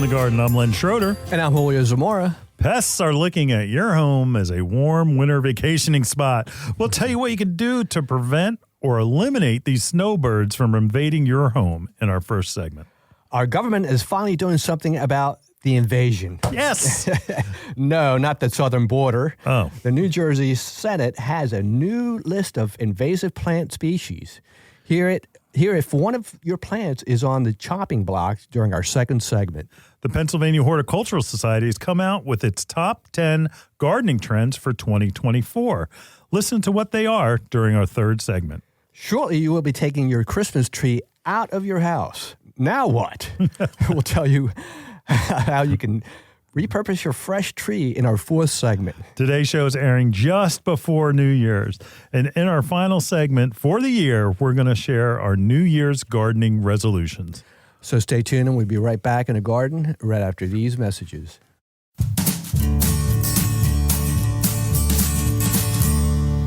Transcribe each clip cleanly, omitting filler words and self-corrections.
the Garden. I'm Len Schroeder. And I'm Julio Zamora. Pests are looking at your home as a warm winter vacationing spot. We'll tell you what you can do to prevent or eliminate these snowbirds from invading your home in our first segment. Our government is finally doing something about the invasion. Yes. No, not the southern border. Oh. The New Jersey Senate has a new list of invasive plant species. Here, if one of your plants is on the chopping block during our second segment. The Pennsylvania Horticultural Society has come out with its top 10 gardening trends for 2024. Listen to what they are during our third segment. Shortly, you will be taking your Christmas tree out of your house. Now what? We'll tell you how you can repurpose your fresh tree in our fourth segment. Today's show is airing just before New Year's. And in our final segment for the year, we're going to share our New Year's gardening resolutions. So stay tuned, and we'll be right back in the garden right after these messages.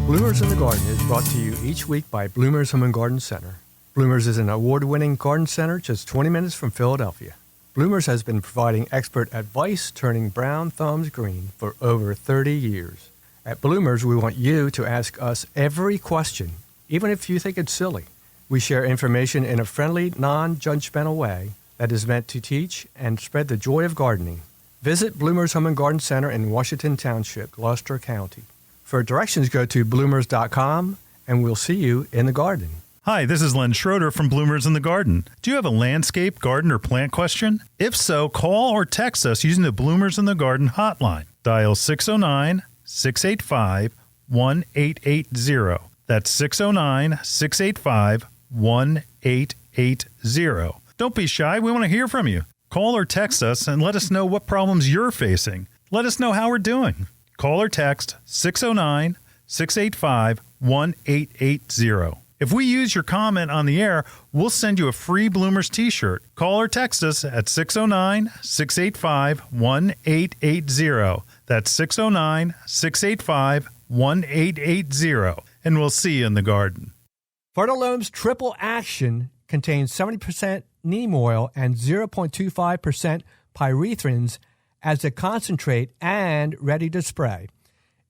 Bloomers in the Garden is brought to you each week by Bloomers Home and Garden Center. Bloomers is an award-winning garden center just 20 minutes from Philadelphia. Bloomers has been providing expert advice turning brown thumbs green for over 30 years. At Bloomers, we want you to ask us every question, even if you think it's silly. We share information in a friendly, non-judgmental way that is meant to teach and spread the joy of gardening. Visit Bloomers Home and Garden Center in Washington Township, Gloucester County. For directions, go to bloomers.com, and we'll see you in the garden. Hi, this is Len Schroeder from Bloomers in the Garden. Do you have a landscape, garden, or plant question? If so, call or text us using the Bloomers in the Garden hotline. Dial 609-685-1880. That's 609-685-1880. Don't be shy. We want to hear from you. Call or text us and let us know what problems you're facing. Let us know how we're doing. Call or text 609-685-1880. If we use your comment on the air, we'll send you a free Bloomers t-shirt. Call or text us at 609-685-1880. That's 609-685-1880. And we'll see you in the garden. Fertilome's Triple Action contains 70% neem oil and 0.25% pyrethrins as a concentrate and ready to spray.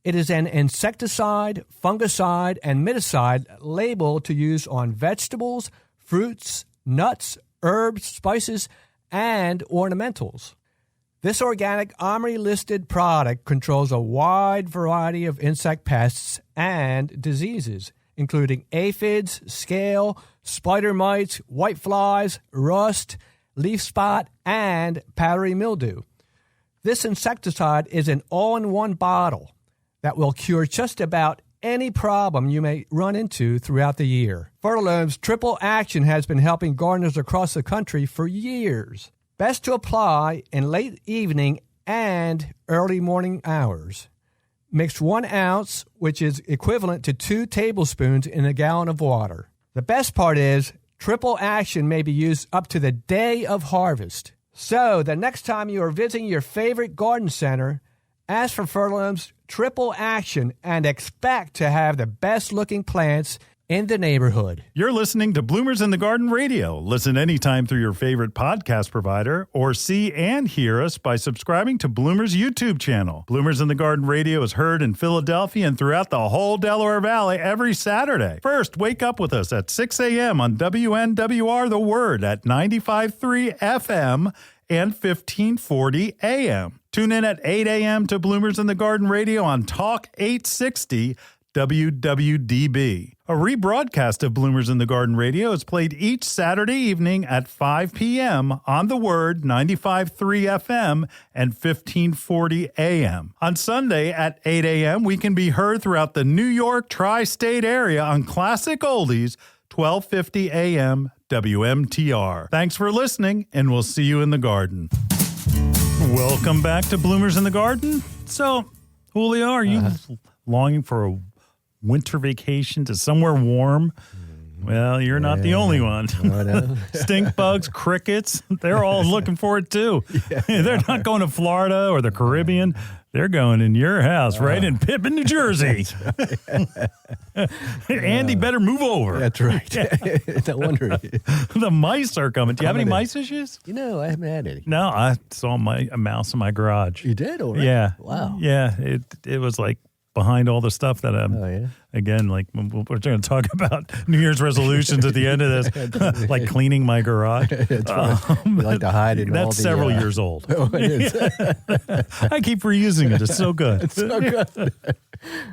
It is an insecticide, fungicide, and miticide labeled to use on vegetables, fruits, nuts, herbs, spices, and ornamentals. This organic OMRI-listed product controls a wide variety of insect pests and diseases, including aphids, scale, spider mites, whiteflies, rust, leaf spot, and powdery mildew. This insecticide is an all-in-one bottle that will cure just about any problem you may run into throughout the year. Fertilome's Triple Action has been helping gardeners across the country for years. Best to apply in late evening and early morning hours. Mix 1 ounce, which is equivalent to 2 tablespoons in a gallon of water. The best part is Triple Action may be used up to the day of harvest. So the next time you are visiting your favorite garden center, ask for Fertilome's Triple Action and expect to have the best-looking plants in the neighborhood. You're listening to Bloomers in the Garden Radio. Listen anytime through your favorite podcast provider or see and hear us by subscribing to Bloomers YouTube channel. Bloomers in the Garden Radio is heard in Philadelphia and throughout the whole Delaware Valley every Saturday. First, wake up with us at 6 a.m. on WNWR The Word at 95.3 FM and 1540 AM. Tune in at 8 a.m. to Bloomers in the Garden Radio on Talk 860 WWDB. A rebroadcast of Bloomers in the Garden Radio is played each Saturday evening at 5 p.m. on The Word 95.3 FM and 1540 AM. On Sunday at 8 a.m., we can be heard throughout the New York Tri-State Area on Classic Oldies 1250 AM WMTR. Thanks for listening, and we'll see you in the garden. Welcome back to Bloomers in the Garden. So, Julio, are you longing for a winter vacation to somewhere warm? Well, you're not the only one. Stink bugs, crickets, they're all looking for it too. They're not going to Florida or the Caribbean. They're going in your house, right in Pippin, New Jersey. Andy, better move over. That's right. No wonder. The mice are coming. Do you have any mice issues? I haven't had any. No, I saw a mouse in my garage. You did already? Yeah. Wow. Yeah, it was like behind all the stuff that again, like we're going to talk about New Year's resolutions at the end of this, like cleaning my garage. That's right. You like to hide it. That's several years old. Oh, it is. I keep reusing it. It's so good. It's so good.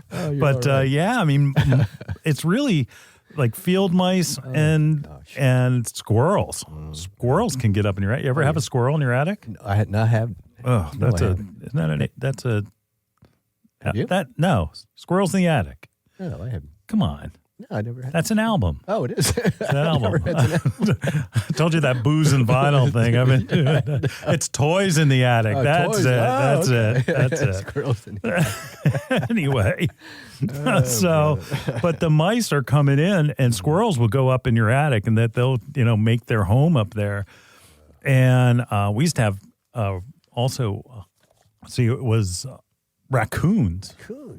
But I mean, it's really like field mice and squirrels. Squirrels can get up in your attic. You ever have a squirrel in your attic? I had not have. Oh, no, Squirrels in the Attic. No, I haven't. Come on. No, I never had. That's an album. Oh, it is. It's an album. I told you that booze and vinyl thing. I mean, it's toys in the attic. That's toys. it. Oh, That's it. Squirrels in the attic. Anyway, but the mice are coming in, and squirrels will go up in your attic, and that they'll make their home up there. And we used to have also. See, it was. Raccoons. Oh,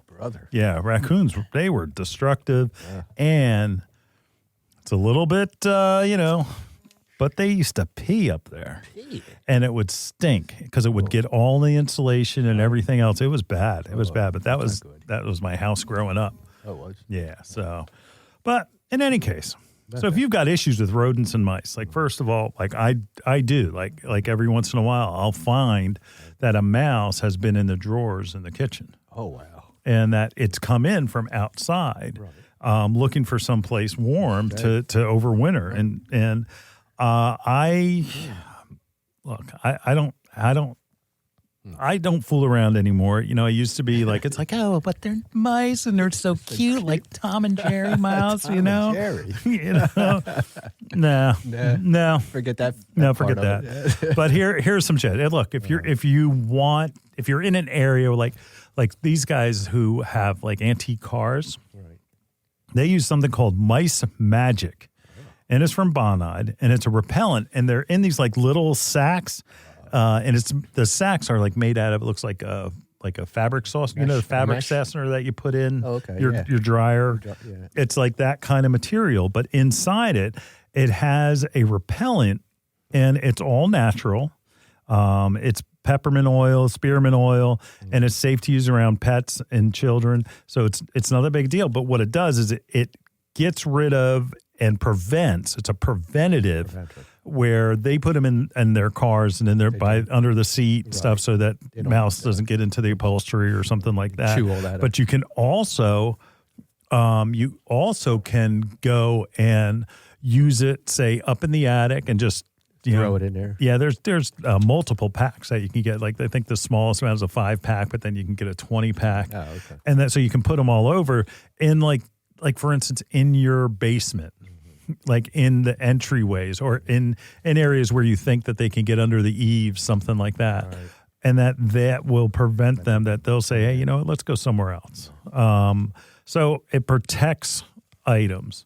brother. Yeah, raccoons. They were destructive, and it's a little bit, but they used to pee up there, and it would stink because it would get all the insulation and everything else. It was bad. It was bad, but that was my house growing up. Oh, it was. Yeah. So, but in any case. So if you've got issues with rodents and mice, like first of all, like I do, like every once in a while, I'll find that a mouse has been in the drawers in the kitchen. Oh, wow. And that it's come in from outside, looking for someplace warm to overwinter. And I don't fool around anymore. I used to be like, it's like, oh, but they're mice and they're so cute, like Tom and Jerry mouse, Tom and Jerry. No. Forget that. No, forget that. But here's some shit. Hey, look, if you're in an area like these guys who have like antique cars, they use something called Mice Magic, and it's from Bonide, and it's a repellent, and they're in these like little sacks. And the sacks are like made out of, it looks like a fabric sauce, the fabric fastener that you put in your dryer. It's like that kind of material, but inside it has a repellent, and it's all natural. It's peppermint oil, spearmint oil, and it's safe to use around pets and children. So it's not a big deal. But what it does is it gets rid of and prevents. It's a preventative. Where they put them in their cars and in their under the seat and stuff, so that mouse doesn't get into the upholstery or something like that. Chew all that but up. You can also can go and use it, say, up in the attic and just throw it in there. Yeah, there's multiple packs that you can get. Like I think the smallest amount is a 5-pack, but then you can get a 20-pack. Oh, okay. And then so you can put them all over in like for instance in your basement. Like in the entryways or in areas where you think that they can get under the eaves, something like that. Right. And that will prevent them, that they'll say, hey, let's go somewhere else. So it protects items.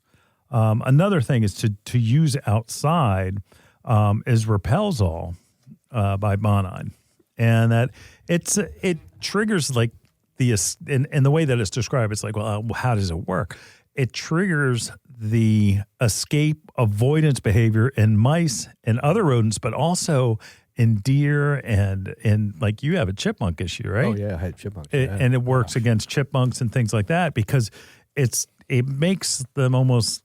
Another thing is to use outside is Repelzol by Bonide. And that it triggers like in the way that it's described, it's like, well, how does it work? It triggers the escape avoidance behavior in mice and other rodents, but also in deer and like you have a chipmunk issue, right? Oh yeah, I had chipmunks. And it works against chipmunks and things like that because it makes them almost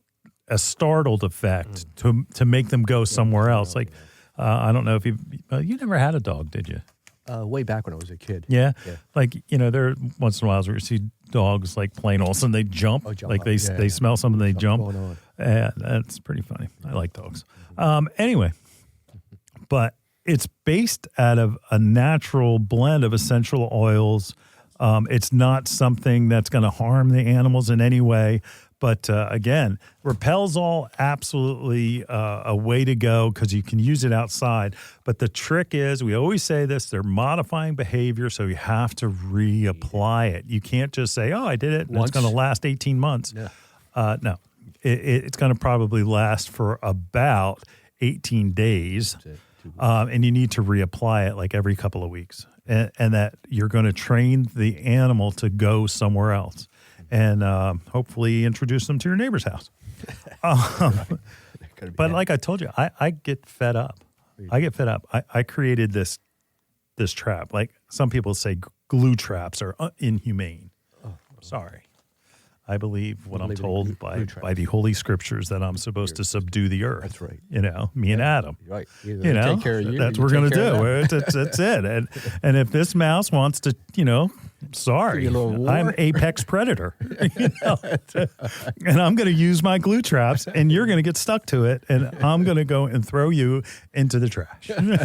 a startled effect to make them go somewhere else. Like I don't know if you never had a dog, did you? Way back when I was a kid. Yeah. Like, there once in a while where you see dogs like plain all of a sudden they jump. Like they smell something, they jump. Yeah, that's pretty funny. I like dogs. Anyway, but it's based out of a natural blend of essential oils. It's not something that's going to harm the animals in any way. But again, Repelzol, absolutely a way to go because you can use it outside. But the trick is, we always say this, they're modifying behavior, so you have to reapply it. You can't just say, oh, I did it, and it's going to last 18 months. Yeah. No, you it's going to probably last for about 18 days. And you need to reapply it like every couple of weeks. And that you're going to train the animal to go somewhere else and hopefully introduce them to your neighbor's house. But like I told you, I get fed up. I created this trap. Like some people say glue traps are inhumane. Sorry. I believe what I'm told by the Holy Scriptures that I'm supposed to subdue the earth. That's right. Me and Adam. Right. Take care of you. That's what we're going to do. That's it. And if this mouse wants to, sorry, I'm apex predator. And I'm going to use my glue traps, and you're going to get stuck to it, and I'm going to go and throw you into the trash. You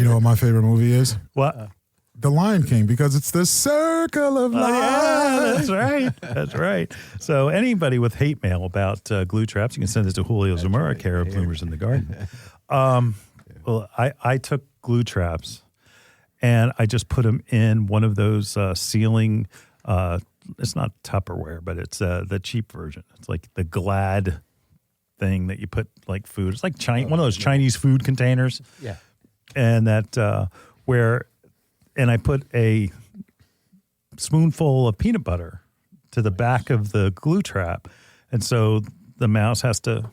know what my favorite movie is? What? The Lion King, because it's the circle of life. Yeah, that's right. That's right. So anybody with hate mail about glue traps, you can send it to Julio Zamora, care of Bloomers in the Garden. Well, I took glue traps, and I just put them in one of those ceiling, it's not Tupperware, but it's the cheap version. It's like the Glad thing that you put like food. It's like one of those Chinese food containers. Yeah. And that and I put a spoonful of peanut butter to the back of the glue trap. And so the mouse has to,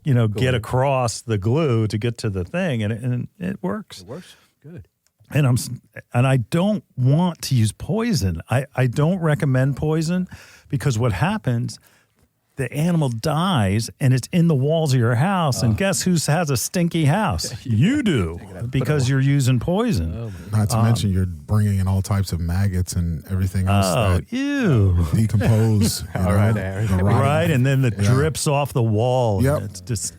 get across the glue to get to the thing. And it works. It works. Good. And I don't want to use poison. I don't recommend poison because what happens, the animal dies and it's in the walls of your house. And guess who has a stinky house? You do, because you're using poison. Not to mention you're bringing in all types of maggots and everything else that decompose. Right, and then it drips off the wall. Yep. It's just...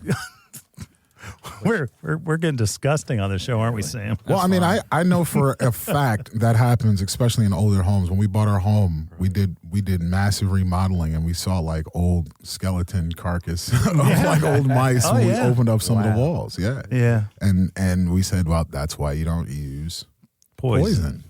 We're getting disgusting on this show, aren't we, Sam? Well, I mean, I know for a fact that happens, especially in older homes. When we bought our home, we did massive remodeling, and we saw like old skeleton carcass of like old mice when we opened up some of the walls. Yeah. And we said, well, that's why you don't use poison.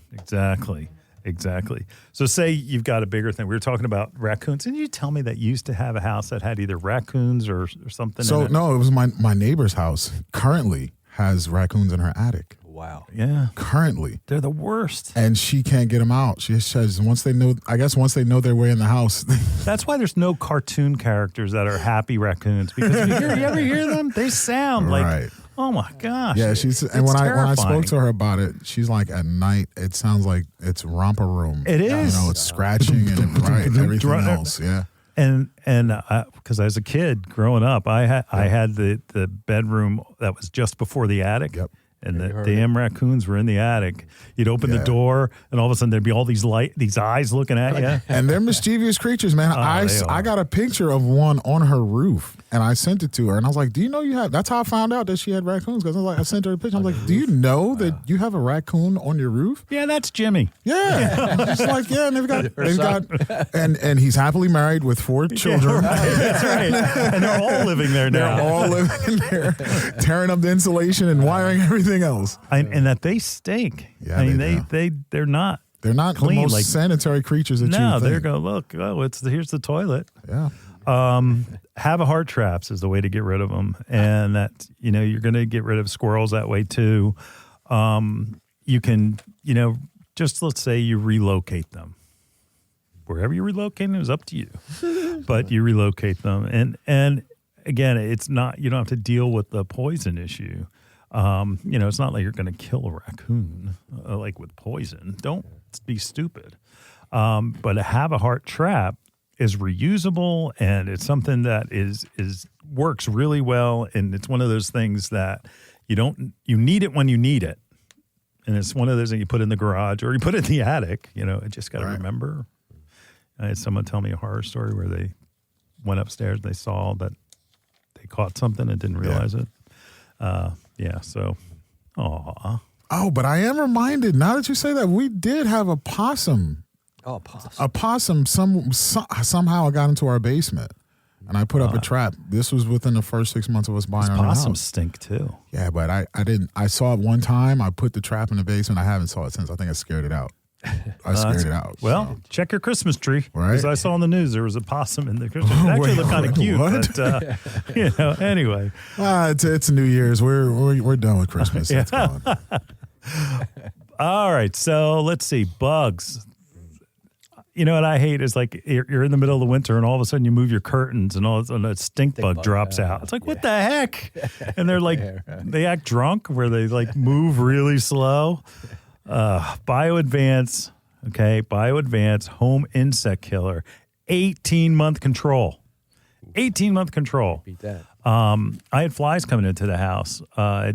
Exactly. So say you've got a bigger thing. We were talking about raccoons. Didn't you tell me that you used to have a house that had either raccoons or something So in it? no, it was my neighbor's house currently has raccoons in her attic. Wow. Yeah. Currently. They're the worst. And she can't get them out. She says once they know their way in the house. That's why there's no cartoon characters that are happy raccoons. Because you ever hear them? They sound like, oh my gosh. Yeah, and when I spoke to her about it, she's like, at night, it sounds like it's romper room. It is. It's scratching and everything else. Yeah. And because as a kid growing up, I had the bedroom that was just before the attic. Yep. And the damn raccoons were in the attic. You'd open the door, and all of a sudden there'd be all these eyes looking at you. And they're mischievous creatures, man. I got a picture of one on her roof, and I sent it to her. And I was like, "Do you know you have?" That's how I found out that she had raccoons, because I sent her a picture. I was like, "Do you know that you have a raccoon on your roof?" Yeah, that's Jimmy. Yeah, just like and they've got, and he's happily married with 4 children. That's right. And they're all living there now. They're all living there, tearing up the insulation and wiring everything else, and that they stink. Yeah, I mean, they're not clean, the most sanitary creatures that you think. They're going, look, here's the toilet. Yeah. Have a heart traps is the way to get rid of them, and that you're going to get rid of squirrels that way too. You can just let's say you relocate them. Wherever you relocate them is up to you, but you relocate them, and again, it's not, you don't have to deal with the poison issue. It's not like you're going to kill a raccoon like with poison. Don't be stupid. But to have a heart trap is reusable, and it's something that is works really well. And it's one of those things that you need it when you need it. And it's one of those that you put in the garage or you put it in the attic. I just got to remember. I had someone tell me a horror story where they went upstairs, they saw that they caught something and didn't realize it. So, aw. Oh, but I am reminded, now that you say that, we did have a possum. Oh, a possum. A possum somehow got into our basement, and I put up a trap. This was within the first 6 months of us buying our house. Possums stink, too. Yeah, but I didn't. I saw it one time. I put the trap in the basement. I haven't saw it since. I think I scared it out. I scared it out. Well, check your Christmas tree. Right. Because I saw on the news there was a possum in the Christmas tree. It actually looked kind of cute. What? But, anyway. It's New Year's. We're done with Christmas. It's gone. All right. So let's see. Bugs. You know what I hate is like you're in the middle of the winter and all of a sudden you move your curtains and all of a sudden a stink bug drops out. It's like, what the heck? And they're like, they act drunk where they like move really slow. BioAdvance, BioAdvance home insect killer, 18-month control. 18-month control. Beat that. I had flies coming into the house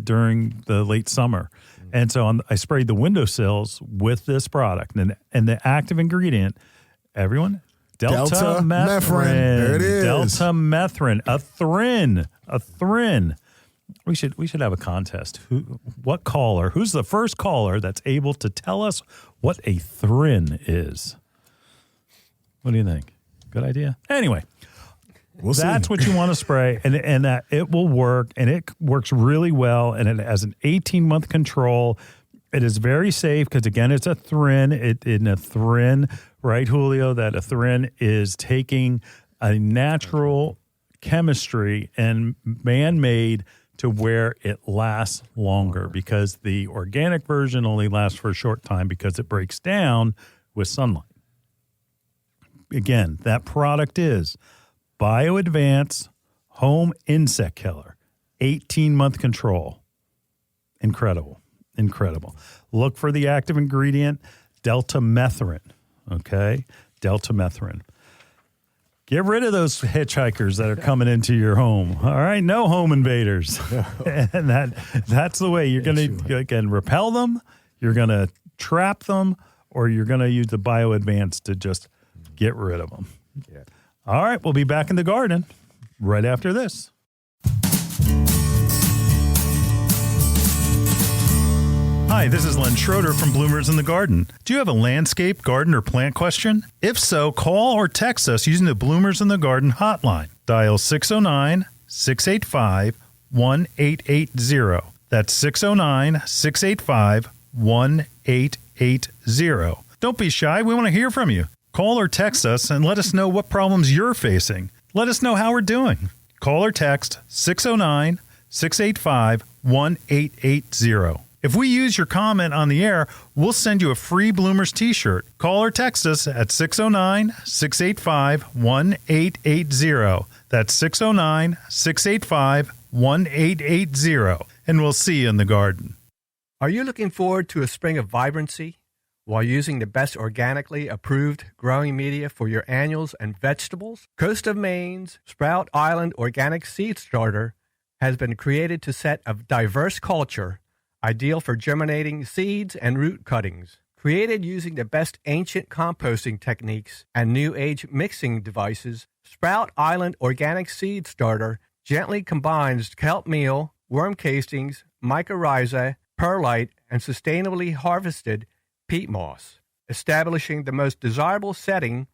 during the late summer. And so I sprayed the windowsills with this product. And the active ingredient, everyone, Delta Methrin. There it is. Delta Methrin, a thrin. We should have a contest. Who's the first caller that's able to tell us what a thrin is? What do you think? Good idea? Anyway. That's what you want to spray, and that it will work, and it works really well, and it has an 18-month control. It is very safe because, again, it's a thrin. In a thrin, right, Julio, that a thrin is taking a natural chemistry and man-made to where it lasts longer because the organic version only lasts for a short time because it breaks down with sunlight. Again, that product is BioAdvance home insect killer, 18-month control. Incredible. Look for the active ingredient, Delta Methrin. Okay, Delta Methrin. Get rid of those hitchhikers that are coming into your home. All right, no home invaders. And that's the way you're going to again repel them. You're going to trap them, or you're going to use the BioAdvance to just get rid of them. Yeah. All right, we'll be back in the garden right after this. Hi, this is Len Schroeder from Bloomers in the Garden. Do you have a landscape, garden, or plant question? If so, call or text us using the Bloomers in the Garden hotline. Dial 609-685-1880. That's 609-685-1880. Don't be shy. We want to hear from you. Call or text us and let us know what problems you're facing. Let us know how we're doing. Call or text 609-685-1880. If we use your comment on the air, we'll send you a free Bloomers t-shirt. Call or text us at 609-685-1880. That's 609-685-1880. And we'll see you in the garden. Are you looking forward to a spring of vibrancy while using the best organically approved growing media for your annuals and vegetables? Coast of Maine's Sprout Island Organic Seed Starter has been created to set a diverse culture, ideal for germinating seeds and root cuttings. Created using the best ancient composting techniques and new age mixing devices, Sprout Island Organic Seed Starter gently combines kelp meal, worm castings, mycorrhiza, perlite, and sustainably harvested peat moss, establishing the most desirable setting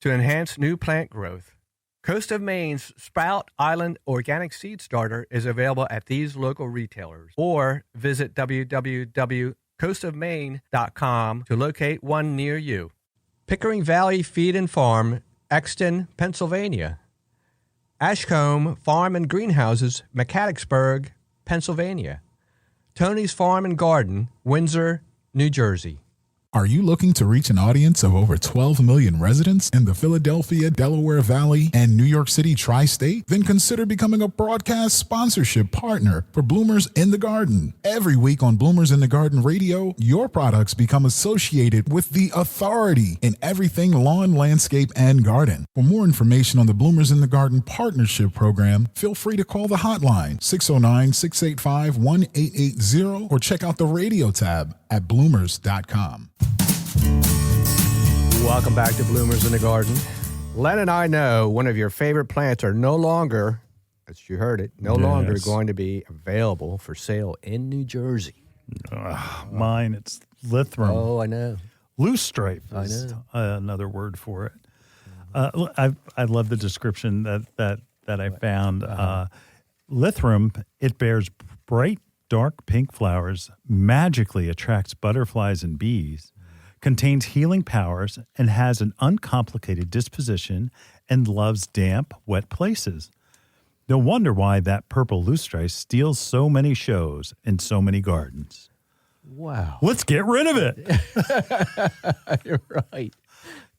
to enhance new plant growth. Coast of Maine's Sprout Island Organic Seed Starter is available at these local retailers, or visit www.coastofmaine.com to locate one near you. Pickering Valley Feed and Farm, Exton, Pennsylvania. Ashcombe Farm and Greenhouses, Mechanicsburg, Pennsylvania. Tony's Farm and Garden, Windsor, New Jersey. Are you looking to reach an audience of over 12 million residents in the Philadelphia, Delaware Valley, and New York City Tri-State? Then consider becoming a broadcast sponsorship partner for Bloomers in the Garden. Every week on Bloomers in the Garden Radio, your products become associated with the authority in everything lawn, landscape, and garden. For more information on the Bloomers in the Garden Partnership Program, feel free to call the hotline 609-685-1880 or check out the radio tab at bloomers.com. Welcome back to Bloomers in the Garden. Len and I know one of your favorite plants are no longer, as you heard it, longer going to be available for sale in New Jersey. Mine, it's Lithrum. Oh, I know. Loosestrife is another word for it. I love the description that I found. Lithrum, it bears bright, dark pink flowers, magically attracts butterflies and bees, contains healing powers, and has an uncomplicated disposition and loves damp, wet places. No wonder why that purple loosestrife steals so many shows in so many gardens. Wow. Let's get rid of it. You're right.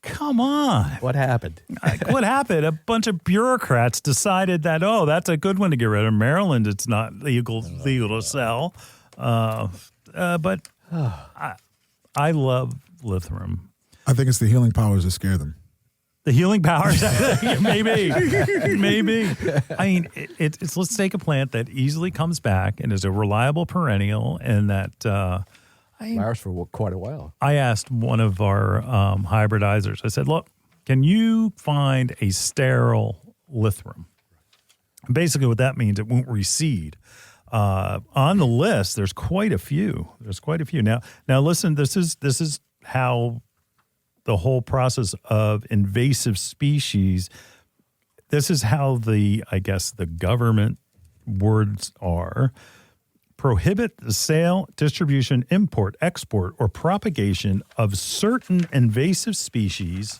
Come on. What happened? What happened? A bunch of bureaucrats decided that, oh, that's a good one to get rid of. Maryland, it's not legal to sell. But I love lithium. I think it's the healing powers that scare them. The healing powers? Maybe. I mean, it's let's take a plant that easily comes back and is a reliable perennial, and that Lasts for quite a while. I asked one of our hybridizers, I said, look, can you find a sterile lithium? Basically what that means, it won't reseed. On the list, there's quite a few. Now listen, this is how the whole process of invasive species, this is how the government words are. Prohibit the sale, distribution, import, export, or propagation of certain invasive species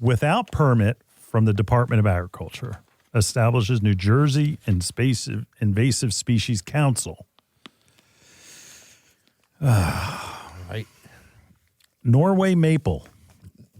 without permit from the Department of Agriculture. Establishes New Jersey Invasive Species Council. Right. Norway maple.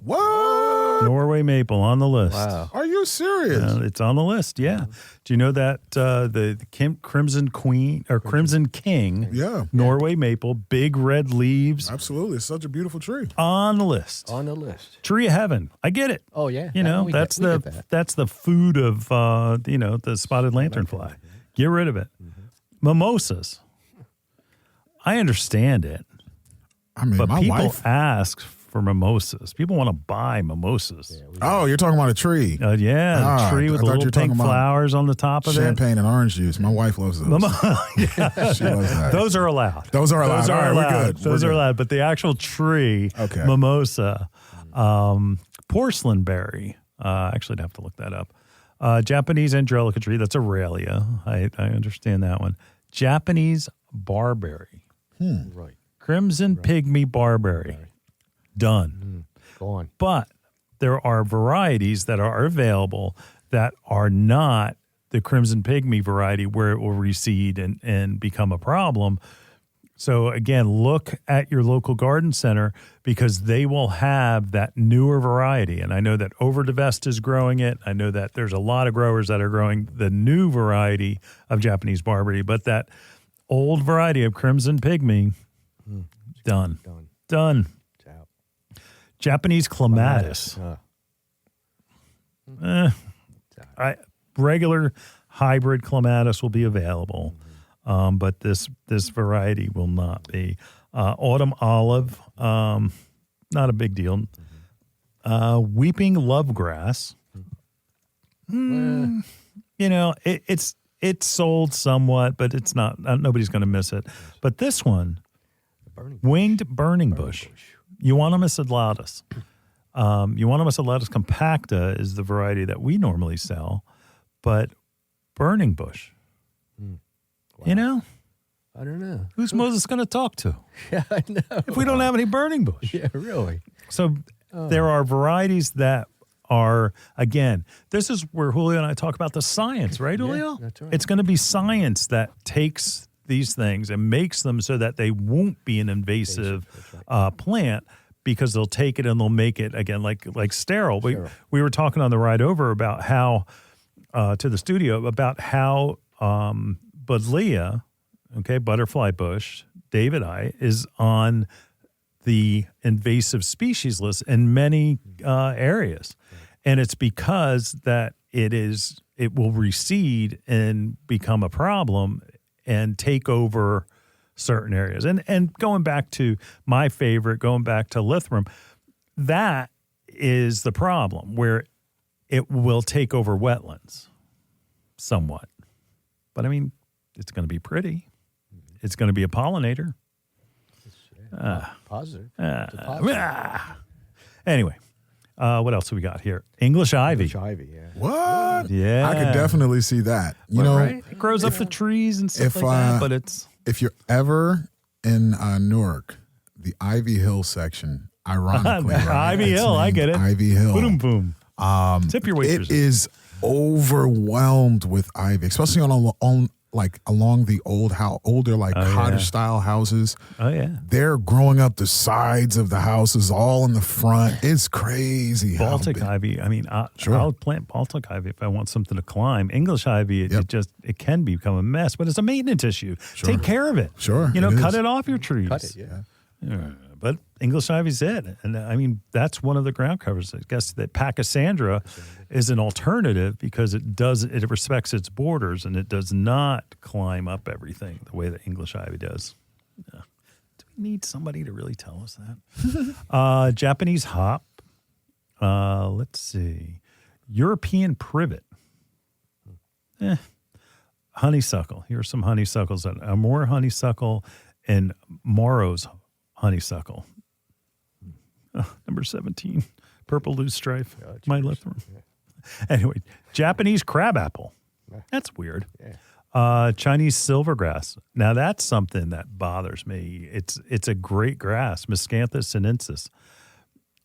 What? Norway maple on the list. Wow. Are you serious? It's on the list, yeah. Do you know that the Crimson Queen or Crimson King, Yeah. Norway maple, big red leaves, Absolutely. It's such a beautiful tree. on the list. On the list. Tree of heaven. I get it. Oh, yeah. You know, We get that. that's the food of the spotted lanternfly. Get rid of it. Mimosas. I understand it, I mean, but my people wife. ask for mimosas. People want to buy mimosas. Oh, you're talking about a tree. The tree with I the thought you little were talking pink about flowers on the top of Champagne and orange juice. My wife loves those. it. She loves that. Those are allowed. Those are allowed. All right, we're good. Those We're are good. allowed. But the actual tree, Okay. mimosa, porcelain berry. Actually, I'd have to look that up. Japanese angelica tree. That's Aurelia. I understand that one. Japanese barberry. Right. Crimson pygmy barberry. Done. Gone. But there are varieties that are available that are not the crimson pygmy variety where it will reseed and become a problem. So again, look at your local garden center because they will have that newer variety. And I know that Overdivest is growing it. I know that there's a lot of growers that are growing the new variety of Japanese barberry, but that old variety of crimson pygmy, done. It's out. Japanese clematis. Regular hybrid clematis will be available, but this variety will not be. Autumn olive, not a big deal. Weeping lovegrass. It's sold somewhat, but it's not. Nobody's going to miss it. But this one, winged burning bush. Euonymus adlatus. Euonymus adlatus compacta is the variety that we normally sell, but burning bush. You know, I don't know. who's Moses going to talk to Yeah, I know. if we don't have any burning bush? Yeah, really. So there are varieties that are, again, this is where Julio and I talk about the science, right, Julio? that's right. It's going to be science that takes these things and makes them so that they won't be an invasive plant because they'll take it and they'll make it, again, like sterile. Sterile. We were talking on the ride over about how, to the studio, about how Buddleia, butterfly bush, Davidii, is on the invasive species list in many areas. And it's because that it will reseed and become a problem and take over certain areas. And going back to my favorite, going back to lithium, that is the problem where it will take over wetlands somewhat. But I mean, it's going to be pretty. It's going to be a pollinator. Positive. It's a positive. Anyway, what else have we got here? English ivy. English ivy, yeah. What? Yeah. I could definitely see that. You know, Right? It grows up the trees and stuff if, like that, but it's... if you're ever in Newark, the Ivy Hill section, ironically. Right? Ivy It's Hill, I named get it. Ivy Hill. Boom, boom. Tip your waitresses. It is overwhelmed with ivy, especially on like along the older like cottage style houses. Oh yeah, they're growing up the sides of the houses, all in the front. It's crazy. Baltic ivy. I mean, I'll plant Baltic ivy if I want something to climb. English ivy, it can become a mess, but it's a maintenance issue. Sure. Take care of it. Sure, cut it off your trees. Cut it, yeah. But English ivy's it. And I mean, that's one of the ground covers. I guess that Pachysandra is an alternative because it respects its borders and it does not climb up everything the way that English ivy does. Yeah. Do we need somebody to really tell us that? Japanese hop. Let's see. European privet. Honeysuckle. Here's some honeysuckles. Amore honeysuckle and Morrow's honeysuckle. Number 17. Purple loose strife. My left one. Anyway, Japanese crabapple. That's weird. Chinese silvergrass. Now that's something that bothers me. It's a great grass, Miscanthus sinensis.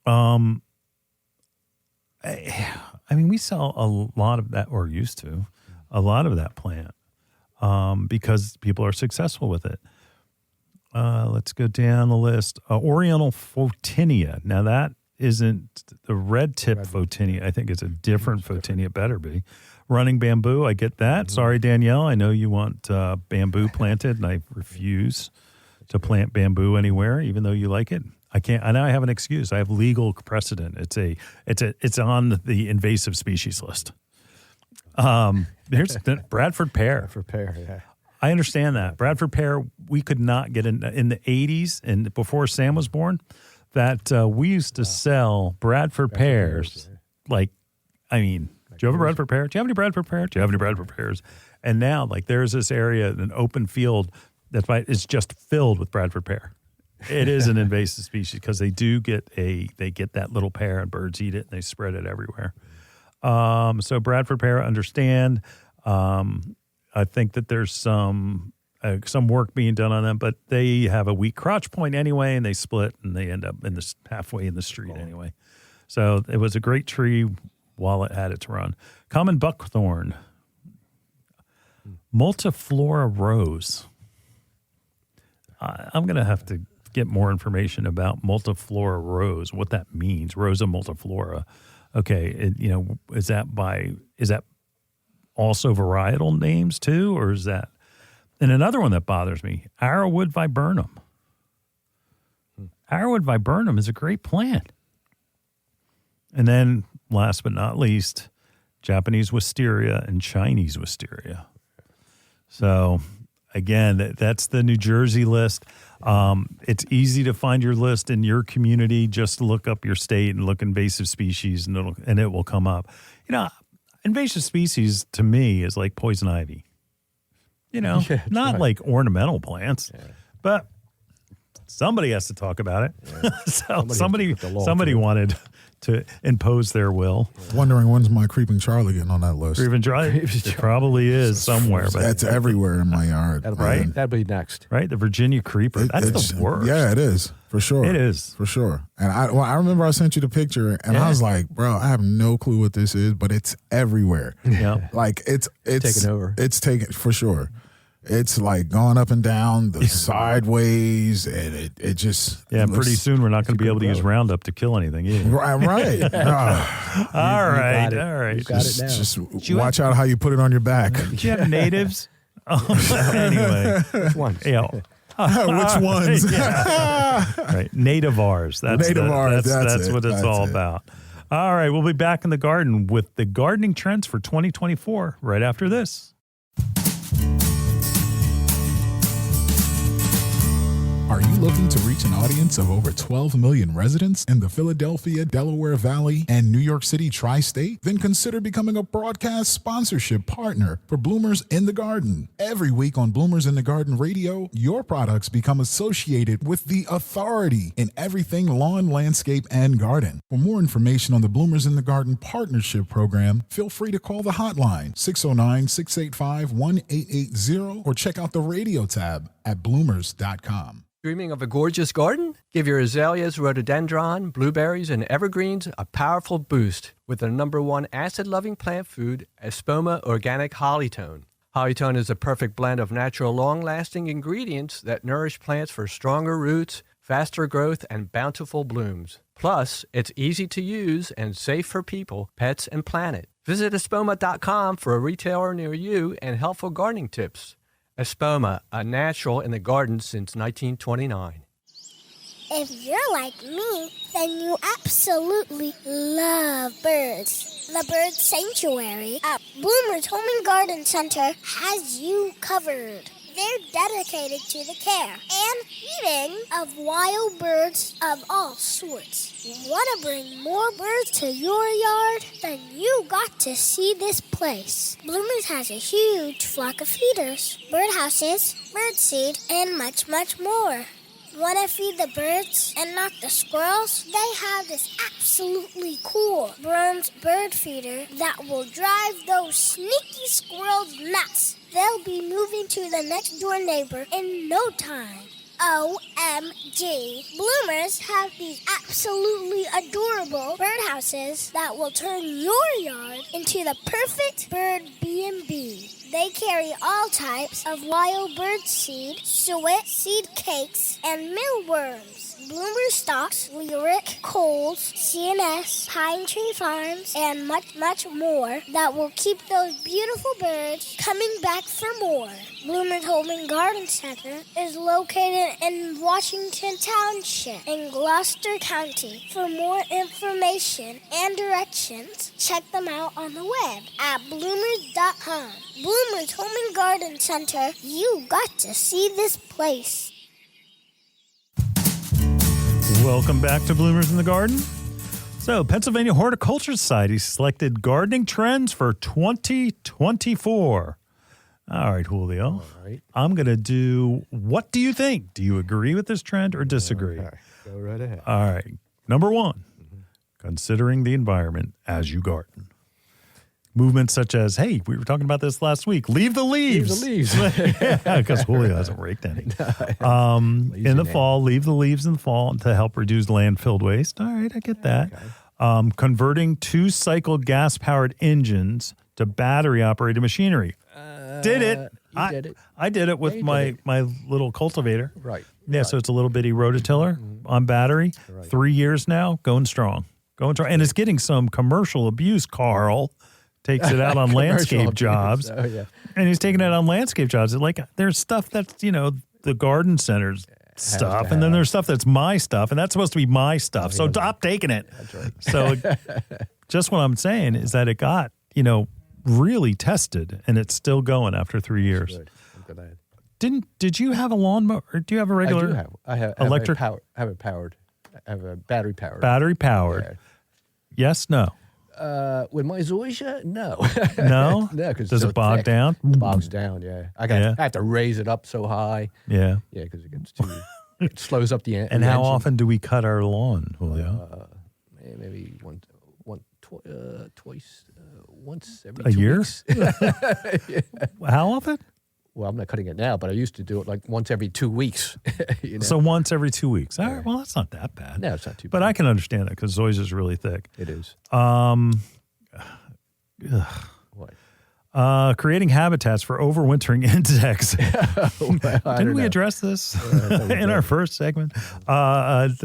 I mean, we sell a lot of that, or used to, a lot of that plant because people are successful with it. Let's go down the list. Oriental photinia. Now that isn't the red tip photinia. I think it's a different photinia. It better be. Running bamboo. I get that. Mm-hmm. Sorry, Danielle. I know you want bamboo planted, and I refuse to plant bamboo anywhere, even though you like it. I can't. I know I have an excuse. I have legal precedent. It's on the invasive species list. There's Bradford pear. Bradford pear. Yeah. I understand that. Bradford pear, we could not get in the 80s and before Sam was born, that we used to sell Bradford pears. Like, I mean, do you have a Bradford pear? Do you have any Bradford pear? Do you have any Bradford pears? And now, like, there's this area, an open field is just filled with Bradford pear. It is an invasive species because they get that little pear and birds eat it and they spread it everywhere. So Bradford pear, understand. I think that there's some work being done on them, but they have a weak crotch point anyway, and they split, and they end up halfway in the street anyway. So it was a great tree while it had its run. Common buckthorn, multiflora rose. I'm going to have to get more information about multiflora rose, what that means. Rosa multiflora. Okay, is that also varietal names too, or is that? And another one that bothers me, Arrowwood viburnum. Arrowwood viburnum is a great plant. And then, last but not least, Japanese wisteria and Chinese wisteria. So, again, that's the New Jersey list. It's easy to find your list in your community. Just look up your state and look invasive species, and it will come up. Invasive species to me is like poison ivy. Not like ornamental plants, but somebody has to talk about it. Yeah. So somebody wanted to impose their will. Wondering when's my creeping Charlie getting on that list? Creeping Charlie, it probably is somewhere, but that's everywhere in my yard. Right? That'll be next. Right, the Virginia creeper. That's the worst. Yeah, it is for sure. It is for sure. And I remember I sent you the picture, and I was like, bro, I have no clue what this is, but it's everywhere. Yeah, like it's taken over. It's taken for sure. It's like going up and down the sideways, and it just pretty soon we're not going to be able to use Roundup to kill anything either. Right. All right. You got it now. Just watch out how you put it on your back. Do you have natives? Anyway, which ones? Yeah. Which ones? Right, nativars. That's what it's all about. All right, we'll be back in the garden with the gardening trends for 2024 right after this. Are you looking to reach an audience of over 12 million residents in the Philadelphia, Delaware Valley, and New York City Tri-State? Then consider becoming a broadcast sponsorship partner for Bloomers in the Garden. Every week on Bloomers in the Garden Radio, your products become associated with the authority in everything lawn, landscape, and garden. For more information on the Bloomers in the Garden Partnership Program, feel free to call the hotline 609-685-1880 or check out the radio tab at bloomers.com. Dreaming of a gorgeous garden? Give your azaleas, rhododendron, blueberries, and evergreens a powerful boost with their #1 acid-loving plant food, Espoma Organic Hollytone. Hollytone is a perfect blend of natural, long-lasting ingredients that nourish plants for stronger roots, faster growth, and bountiful blooms. Plus, it's easy to use and safe for people, pets, and planet. Visit espoma.com for a retailer near you and helpful gardening tips. Espoma, a natural in the garden since 1929. If you're like me, then you absolutely love birds. The Bird Sanctuary at Bloomer's Home and Garden Center has you covered. They're dedicated to the care and feeding of wild birds of all sorts. Want to bring more birds to your yard? Then you got to see this place. Bloomers has a huge flock of feeders, birdhouses, birdseed, and much, much more. Want to feed the birds and not the squirrels? They have this absolutely cool bronze bird feeder that will drive those sneaky squirrels nuts. They'll be moving to the next door neighbor in no time. OMG. Bloomers have these absolutely adorable birdhouses that will turn your yard into the perfect bird B&B. They carry all types of wild bird seed, suet, seed cakes, and mealworms. Bloomer stocks Lyric, Coles, CNS, Pine Tree Farms, and much, much more that will keep those beautiful birds coming back for more. Bloomer's Home and Garden Center is located in Washington Township in Gloucester County. For more information and directions, check them out on the web at bloomers.com. Bloomer's Home and Garden Center, you got to see this place. Welcome back to Bloomers in the Garden. So, Pennsylvania Horticulture Society selected gardening trends for 2024. All right, Julio. All right. I'm going to do, what do you think? Do you agree with this trend or disagree? Okay. Go right ahead. All right. Number one, considering the environment as you garden. Movements such as, hey, we were talking about this last week, leave the leaves. Leave the leaves. Yeah, because Julio hasn't raked any. In the fall, leave the leaves in the fall to help reduce landfill waste. All right, I get that. Okay. Converting two-cycled gas-powered engines to battery-operated machinery. Did it. You did it. I did it with my little cultivator. Right. Yeah, right. so it's a little bitty rototiller on battery. Right. 3 years now, going strong. And it's getting some commercial abuse, Carl. Takes it out on landscape jobs. Oh, yeah. And he's taking it on landscape jobs. Like, there's stuff that's, the garden center's stuff, and then there's stuff that's my stuff, and that's supposed to be my stuff. So stop taking it. That's right. So just what I'm saying is that it got, really tested, and it's still going after 3 years. Good. I'm glad. Did you have a lawnmower, or do you have a regular? I do have. I have electric? I have it powered. I have a battery powered. Battery powered. Yeah. Yes, no. With my Zoysia, no. No? No, because Does it bog down? It bogs down, yeah. I have to raise it up so high. Yeah. Yeah, because it gets too, it slows up the engine. And how often do we cut our lawn, Julio? Maybe twice, once every A 2 year? weeks. How often? Well, I'm not cutting it now, but I used to do it like once every 2 weeks. So once every 2 weeks. All right, well, that's not that bad. No, it's not too bad. But I can understand that because Zoysia is really thick. It is. What? Creating habitats for overwintering insects. Well, Didn't we address this in our first segment? But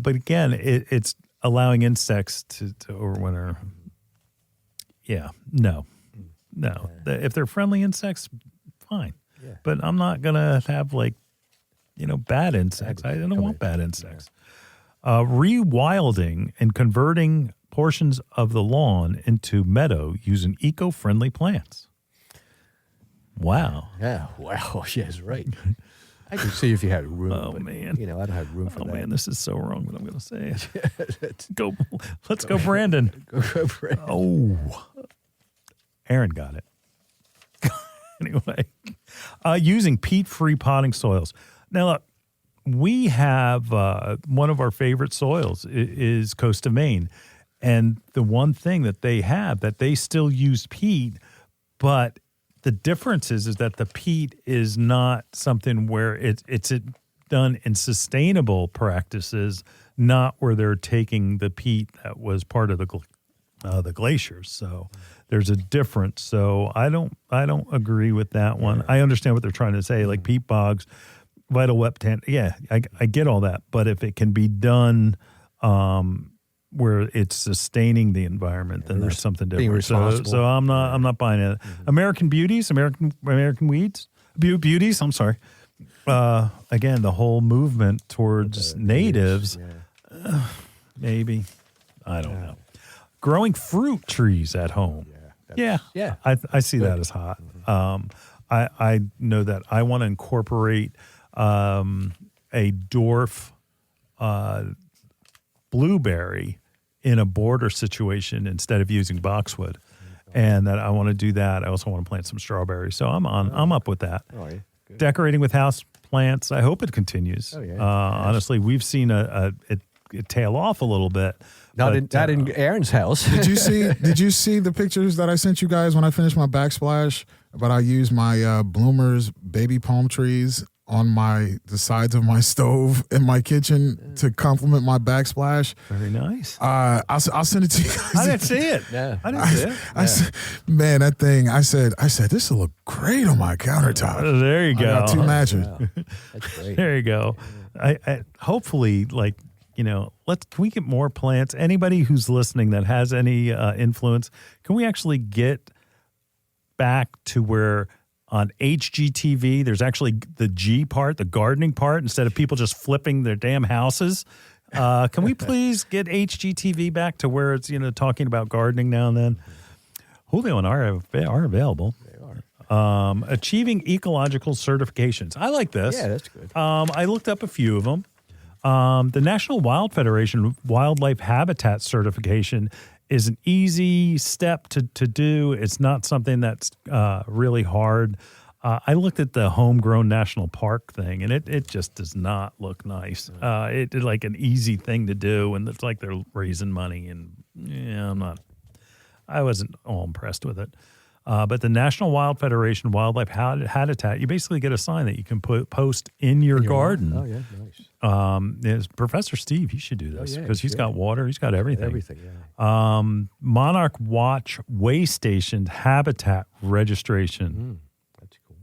again, it's allowing insects to overwinter. Yeah, no. If they're friendly insects, fine. Yeah. But I'm not going to have bad insects. I don't want bad insects. Rewilding and converting portions of the lawn into meadow using eco-friendly plants. Wow. Yeah, wow, yes, right. I could see if you had room. Oh, but, man. I don't have room for that. Oh, man, this is so wrong, but I'm going to say it. Let's go, Brandon. Go for it. Oh. Aaron got it. Anyway, using peat-free potting soils. Now, look, we have one of our favorite soils is coast of Maine. And the one thing that they have, that they still use peat, but The difference is that the peat is not something where it's done in sustainable practices, not where they're taking the peat that was part of the glaciers. So there's a difference. So I don't agree with that one. I understand what they're trying to say, like peat bogs, vital wet tan. Yeah, I get all that. But if it can be done where it's sustaining the enviorment, then there's something different. So I'm not buying it. American beauties, American weeds, beauties. I'm sorry. Again, the whole movement towards natives, maybe, I don't know. Growing fruit trees at home. Yeah. I see that as hot. I know that I want to incorporate a dwarf blueberry in a border situation instead of using boxwood, and that I want to do that. I also want to plant some strawberries, so I'm up with that. Oh, yeah. Good. Decorating with house plants. I hope it continues. Oh, yeah. Honestly, we've seen it tail off a little bit. Not in Aaron's house. Did you see the pictures that I sent you guys when I finished my backsplash? But I used my Bloomers baby palm trees on the sides of my stove in my kitchen to complement my backsplash. Very nice. I'll send it to you guys. I didn't see it. Yeah. I didn't see it. Man, that thing, I said, this will look great on my countertop. There you go. I got 2 matches. Wow. That's great. There you go. I hopefully, like, can we get more plants? Anybody who's listening that has any influence, can we actually get back to where on HGTV there's actually the G part, the gardening part, instead of people just flipping their damn houses? Can we please get HGTV back to where it's talking about gardening now and then? Julio and I are available. They are. Achieving ecological certifications. I like this. Yeah, that's good. I looked up a few of them. The National Wild Federation Wildlife Habitat Certification is an easy step to do. It's not something that's really hard. I looked at the homegrown national park thing, and it just does not look nice. It's like an easy thing to do, and it's like they're raising money, and I wasn't all impressed with it. But the National Wild Federation Wildlife Habitat, you basically get a sign that you can post in your garden. Oh, yeah, nice. Professor Steve, he should do this because he's great. got water. He's got everything. Everything, yeah. Monarch Watch Way Station Habitat Registration. That's cool.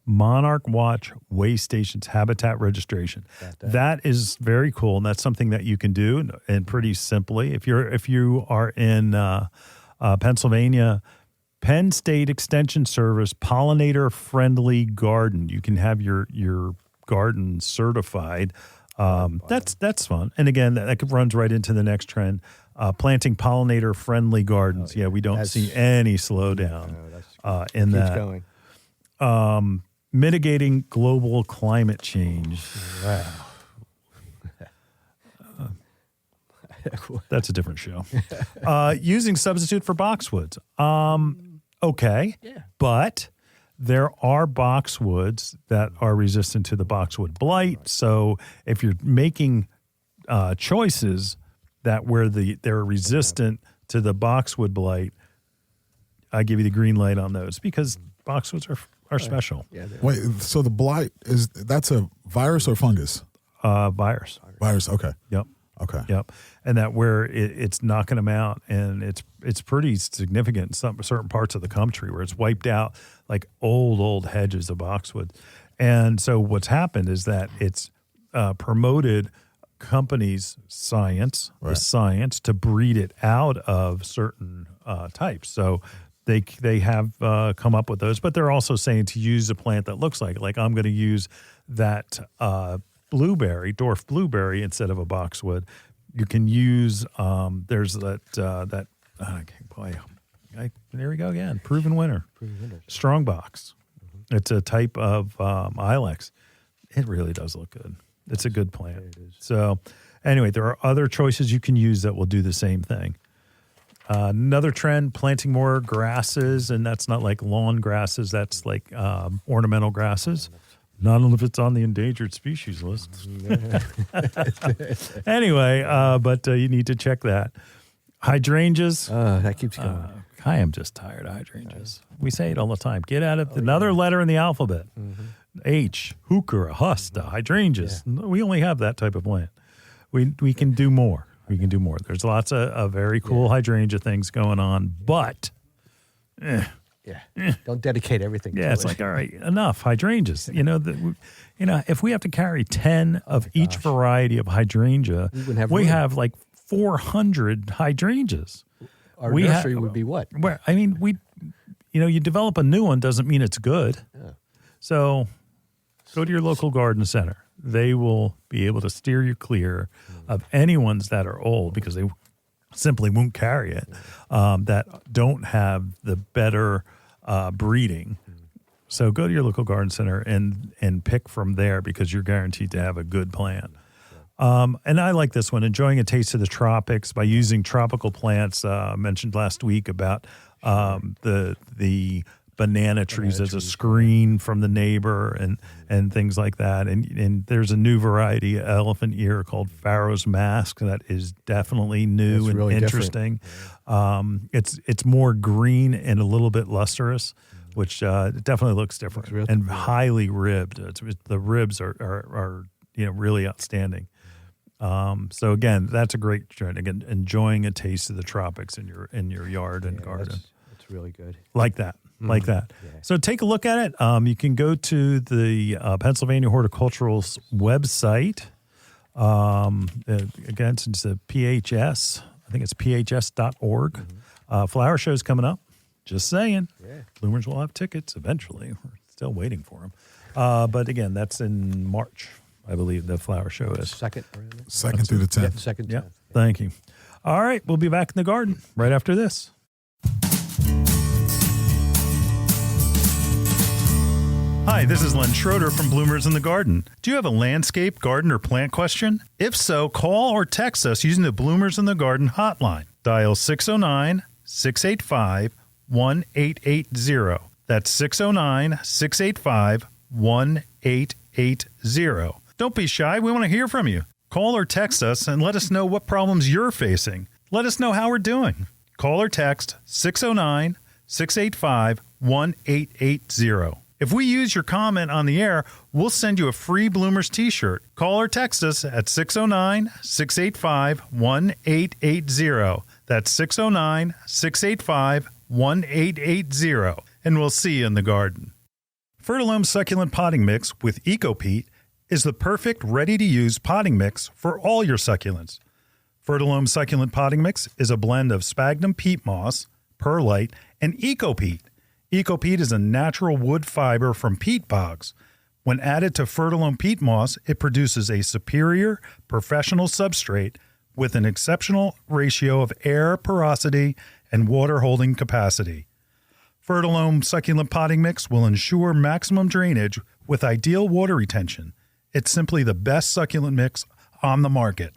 Monarch Watch Way Stations Habitat Registration. That is very cool, and that's something that you can do, and pretty simply. If you are in Pennsylvania, Penn State Extension Service Pollinator Friendly Garden. You can have your garden certified. That's fun. And again, that runs right into the next trend. Planting pollinator friendly gardens. We don't see any slowdown in that. Keeps going. Mitigating global climate change. Wow. That's a different show. Using substitute for boxwoods. Okay. Yeah. But there are boxwoods that are resistant to the boxwood blight. So if you're making choices that where they're resistant to the boxwood blight, I give you the green light on those because boxwoods are special. Yeah. Wait, so the blight that's a virus or fungus? Virus. Virus. Okay. Yep. Okay. Yep. And that where it's knocking them out, and it's pretty significant in some certain parts of the country where it's wiped out like old hedges of boxwood. And so what's happened is that it's promoted companies' science, the science to breed it out of certain types. So they have come up with those, but they're also saying to use a plant that looks like I'm going to use that dwarf blueberry instead of a boxwood. You can use there's that there we go again. Proven winner. Strong box. Mm-hmm. It's a type of ilex. It really does look good. It's a good plant. It is. So anyway, there are other choices you can use that will do the same thing. Another trend, planting more grasses, and that's not like lawn grasses. That's like ornamental grasses. Not if it's on the endangered species list. Anyway, but you need to check that. Hydrangeas. That keeps going. I am just tired of hydrangeas. We say it all the time. Get out of another letter in the alphabet. H, heuchera, hosta, hydrangeas. Yeah. We only have that type of plant. We can do more. We can do more. There's lots of very cool hydrangea things going on, but don't dedicate everything to it's it. like, all right, enough hydrangeas. If we have to carry 10 of each variety of hydrangea, we have like 400 hydrangeas. Our nursery would be what? Where I mean, you develop a new one doesn't mean it's good. Yeah. So go to your local garden center. They will be able to steer you clear of any ones that are old because they simply won't carry it, that don't have the better breeding. So go to your local garden center and pick from there because you're guaranteed to have a good plant. And I like this one, enjoying a taste of the tropics by using tropical plants. I mentioned last week about the banana trees as a screen from the neighbor and things like that. And there's a new variety of elephant ear called Pharaoh's Mask that is definitely new and really interesting. It's more green and a little bit lustrous, which it definitely looks different and highly ribbed. The ribs are really outstanding. So again, that's a great trend. Again, enjoying a taste of the tropics in your yard and garden. That's really good. Like that. Yeah. So take a look at it. You can go to the Pennsylvania Horticultural's website. Again, since the PHS, I think it's phs.org. Flower show's coming up. Just saying. Yeah. Bloomers will have tickets eventually. We're still waiting for them. But again, that's in March, I believe the flower show is. Second through the 10th. Second. Yeah. Thank you. All right. We'll be back in the garden right after this. Hi, this is Len Schroeder from Bloomers in the Garden. Do you have a landscape, garden, or plant question? If so, call or text us using the Bloomers in the Garden hotline. Dial 609-685-1880. That's 609-685-1880. Don't be shy. We want to hear from you. Call or text us and let us know what problems you're facing. Let us know how we're doing. Call or text 609-685-1880. If we use your comment on the air, we'll send you a free Bloomers t-shirt. Call or text us at 609-685-1880. That's 609-685-1880. And we'll see you in the garden. Fertilome Succulent Potting Mix with EcoPeat is the perfect ready-to-use potting mix for all your succulents. Fertilome Succulent Potting Mix is a blend of sphagnum peat moss, perlite, and EcoPeat. EcoPeat is a natural wood fiber from peat bogs. When added to Fertilome peat moss, it produces a superior professional substrate with an exceptional ratio of air porosity and water holding capacity. Fertilome Succulent Potting Mix will ensure maximum drainage with ideal water retention. It's simply the best succulent mix on the market.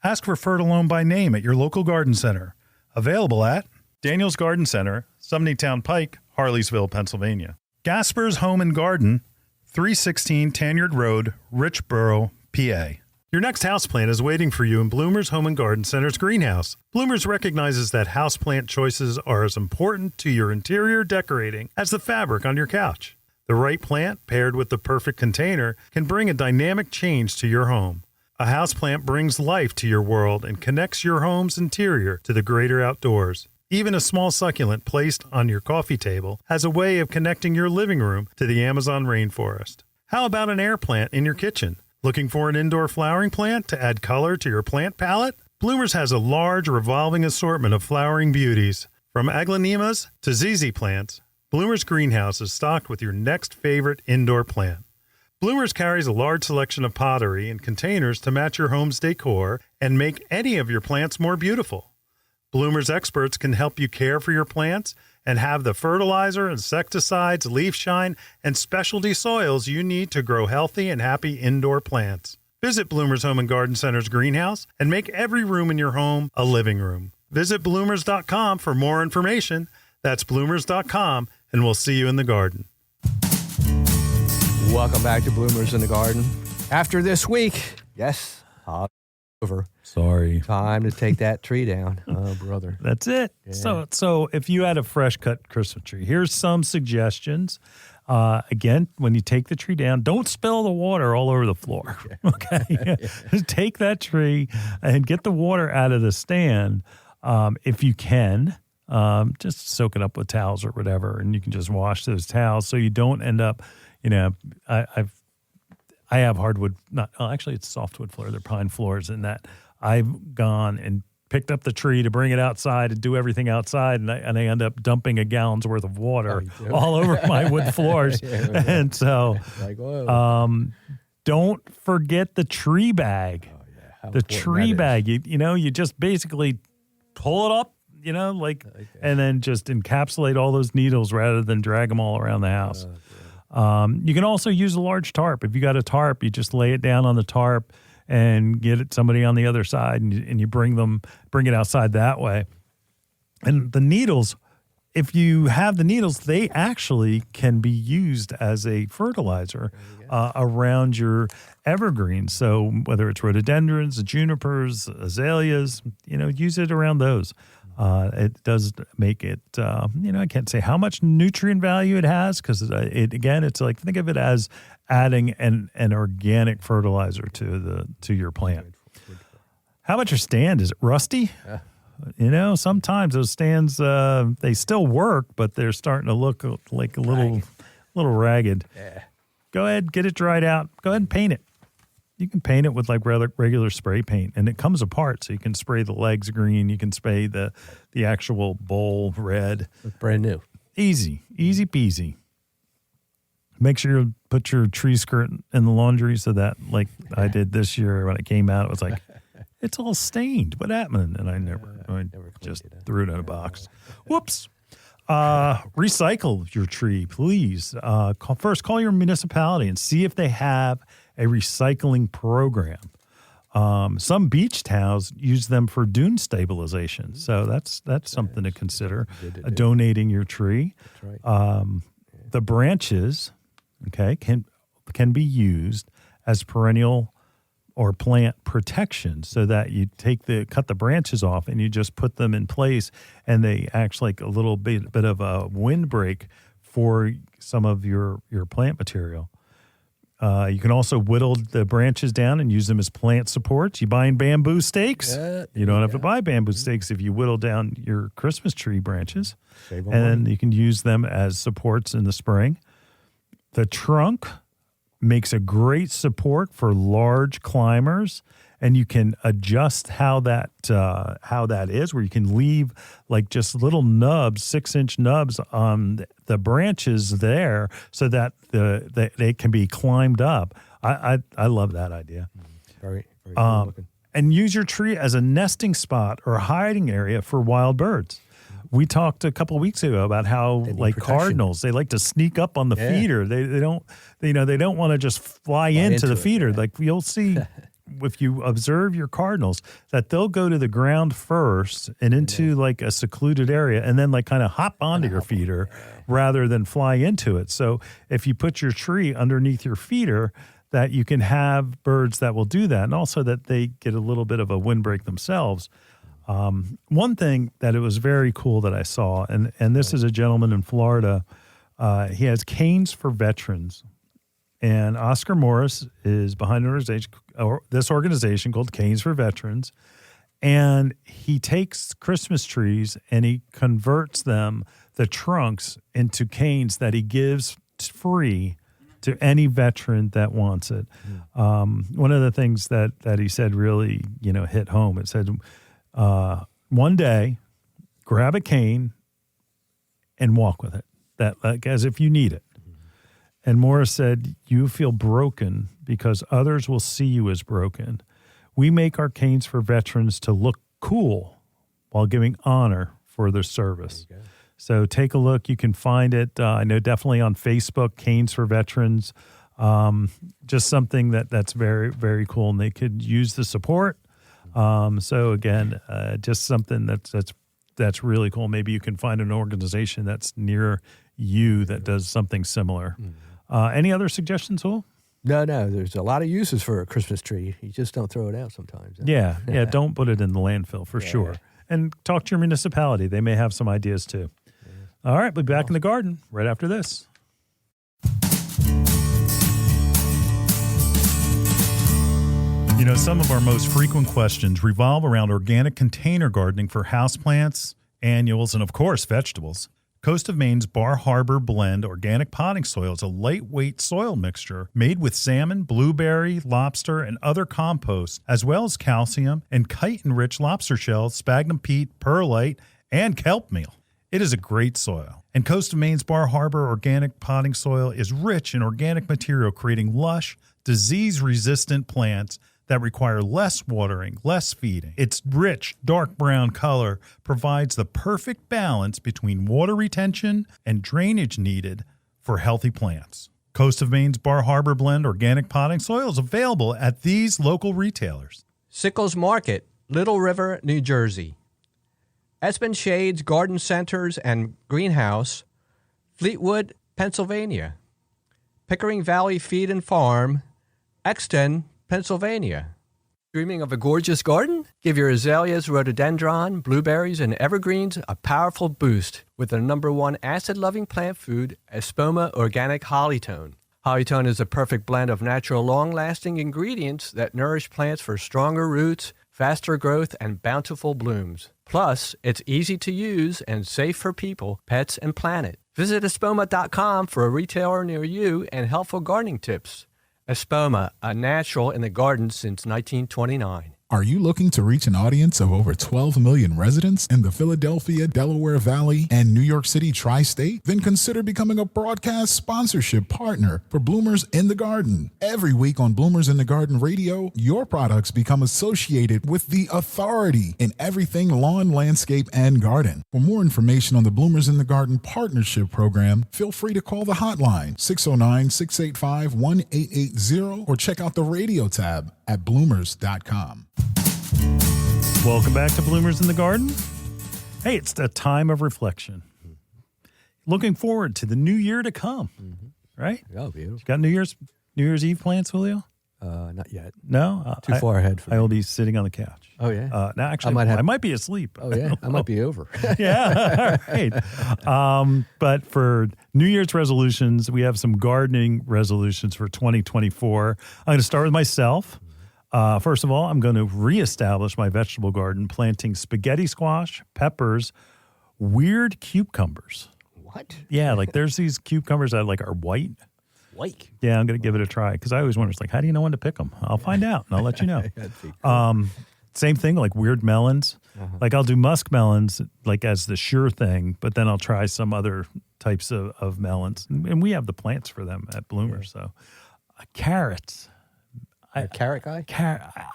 Ask for Fertilome by name at your local garden center. Available at Daniel's Garden Center, Sumneytown Pike, Harleysville, Pennsylvania. Gasper's Home and Garden, 316 Tanyard Road, Richboro, PA. Your next houseplant is waiting for you in Bloomers Home and Garden Center's greenhouse. Bloomers recognizes that houseplant choices are as important to your interior decorating as the fabric on your couch. The right plant, paired with the perfect container, can bring a dynamic change to your home. A houseplant brings life to your world and connects your home's interior to the greater outdoors. Even a small succulent placed on your coffee table has a way of connecting your living room to the Amazon rainforest. How about an air plant in your kitchen? Looking for an indoor flowering plant to add color to your plant palette? Bloomers has a large revolving assortment of flowering beauties. From aglaonemas to ZZ plants, Bloomers Greenhouse is stocked with your next favorite indoor plant. Bloomers carries a large selection of pottery and containers to match your home's decor and make any of your plants more beautiful. Bloomers experts can help you care for your plants and have the fertilizer, insecticides, leaf shine, and specialty soils you need to grow healthy and happy indoor plants. Visit Bloomers Home and Garden Center's greenhouse and make every room in your home a living room. Visit bloomers.com for more information. That's bloomers.com, and we'll see you in the garden. Welcome back to Bloomers in the Garden. After this week, yes, over. Sorry. Time to take that tree down. Oh, brother. That's it. Yeah. So if you had a fresh cut Christmas tree, here's some suggestions. Again, when you take the tree down, don't spill the water all over the floor. Okay. Take that tree and get the water out of the stand. If you can, just soak it up with towels or whatever, and you can just wash those towels so you don't end up, I have hardwood, actually it's softwood floor, they're pine floors, and that I've gone and picked up the tree to bring it outside and do everything outside, and I end up dumping a gallon's worth of water all over my wood floors. And so don't forget the tree bag. The tree bag, you just basically pull it up, and then just encapsulate all those needles rather than drag them all around the house. You can also use a large tarp. If you got a tarp, you just lay it down on the tarp and get somebody on the other side, and you bring it outside that way. And the needles, if you have the needles, they actually can be used as a fertilizer around your evergreens. So whether it's rhododendrons, junipers, azaleas, use it around those. It does make it, I can't say how much nutrient value it has, because it's like, think of it as adding an organic fertilizer to your plant. How about your stand? Is it rusty? Sometimes those stands, they still work, but they're starting to look like a little ragged. Yeah. Go ahead, get it dried out. Go ahead and paint it. You can paint it with like regular spray paint, and it comes apart. So you can spray the legs green. You can spray the actual bowl red. It's brand new. Easy peasy. Make sure you put your tree skirt in the laundry so that, like I did this year when it came out, it was like, it's all stained. What happened? And I just threw it in a box. Whoops. Recycle your tree, please. First, call your municipality and see if they have a recycling program. Some beach towns use them for dune stabilization, so that's something to consider. Donating your tree. That's right. The branches, can be used as perennial or plant protection, so that you cut the branches off and you just put them in place, and they act like a little bit of a windbreak for some of your plant material. You can also whittle the branches down and use them as plant supports. You buying bamboo stakes? You don't have to buy bamboo stakes if you whittle down your Christmas tree branches. Save and then you can use them as supports in the spring. The trunk makes a great support for large climbers, and you can adjust how that is, where you can leave like just little nubs, 6-inch nubs on the branches there, so that they can be climbed up. I love that idea. Very, very cool looking. And use your tree as a nesting spot or a hiding area for wild birds. We talked a couple of weeks ago about how, like cardinals, they like to sneak up on the feeder. They don't want to just fly into the feeder. Like you'll see if you observe your cardinals, that they'll go to the ground first and into like a secluded area, and then like kind of hop onto your feeder rather than fly into it. So if you put your tree underneath your feeder, that you can have birds that will do that, and also that they get a little bit of a windbreak themselves. One thing that it was very cool that I saw, and this is a gentleman in Florida. He has canes for veterans, and Oscar Morris is behind this organization called Canes for Veterans, and he takes Christmas trees and he converts the trunks into canes that he gives free to any veteran that wants it. One of the things that he said really hit home. It said, one day, grab a cane and walk with it, as if you need it. And Morris said, you feel broken because others will see you as broken. We make our canes for veterans to look cool while giving honor for their service. So take a look. You can find it, I know, definitely on Facebook, Canes for Veterans. Just something that's very, very cool, and they could use the support. So again, just something that's really cool. Maybe you can find an organization that's near you that does something similar. Any other suggestions, Will? No, there's a lot of uses for a Christmas tree. You just don't throw it out sometimes. Yeah, don't put it in the landfill for sure. And talk to your municipality. They may have some ideas too. Yeah. All right, we'll be back in the garden right after this. You know, some of our most frequent questions revolve around organic container gardening for houseplants, annuals, and of course, vegetables. Coast of Maine's Bar Harbor Blend organic potting soil is a lightweight soil mixture made with salmon, blueberry, lobster, and other composts, as well as calcium and chitin-rich lobster shells, sphagnum peat, perlite, and kelp meal. It is a great soil. And Coast of Maine's Bar Harbor organic potting soil is rich in organic material, creating lush, disease-resistant plants that require less watering, less feeding. Its rich, dark brown color provides the perfect balance between water retention and drainage needed for healthy plants. Coast of Maine's Bar Harbor Blend organic potting soil is available at these local retailers. Sickles Market, Little River, New Jersey. Espen Shades Garden Centers and Greenhouse, Fleetwood, Pennsylvania. Pickering Valley Feed and Farm, Exton, Pennsylvania. Dreaming of a gorgeous garden? Give your azaleas, rhododendron, blueberries, and evergreens a powerful boost with the #1 acid-loving plant food, Espoma Organic Hollytone. Hollytone is a perfect blend of natural, long-lasting ingredients that nourish plants for stronger roots, faster growth, and bountiful blooms. Plus, it's easy to use and safe for people, pets, and planet. Visit espoma.com for a retailer near you and helpful gardening tips. Espoma, a natural in the garden since 1929. Are you looking to reach an audience of over 12 million residents in the Philadelphia, Delaware Valley, and New York City Tri-State? Then consider becoming a broadcast sponsorship partner for Bloomers in the Garden. Every week on Bloomers in the Garden Radio, your products become associated with the authority in everything lawn, landscape, and garden. For more information on the Bloomers in the Garden Partnership Program, feel free to call the hotline 609-685-1880 or check out the radio tab at bloomers.com. Welcome back to Bloomers in the Garden. Hey, it's the time of reflection. Looking forward to the new year to come, right? Oh, beautiful. You got New Year's Eve plans, Julio? Not yet. No? Too far ahead for me. I'll be sitting on the couch. Oh, yeah? No, actually, I might be asleep. Oh, yeah? I might be over. Yeah, all right. But for New Year's resolutions, we have some gardening resolutions for 2024. I'm going to start with myself. First of all, I'm going to reestablish my vegetable garden, planting spaghetti squash, peppers, weird cucumbers. What? Yeah, like there's these cucumbers that like are white. White? Yeah, I'm going to give it a try because I always wonder, it's like, how do you know when to pick them? I'll find out and I'll let you know. Same thing, like weird melons. Like I'll do musk melons like as the sure thing, but then I'll try some other types of melons. And we have the plants for them at Bloomers. So carrots. A carrot guy?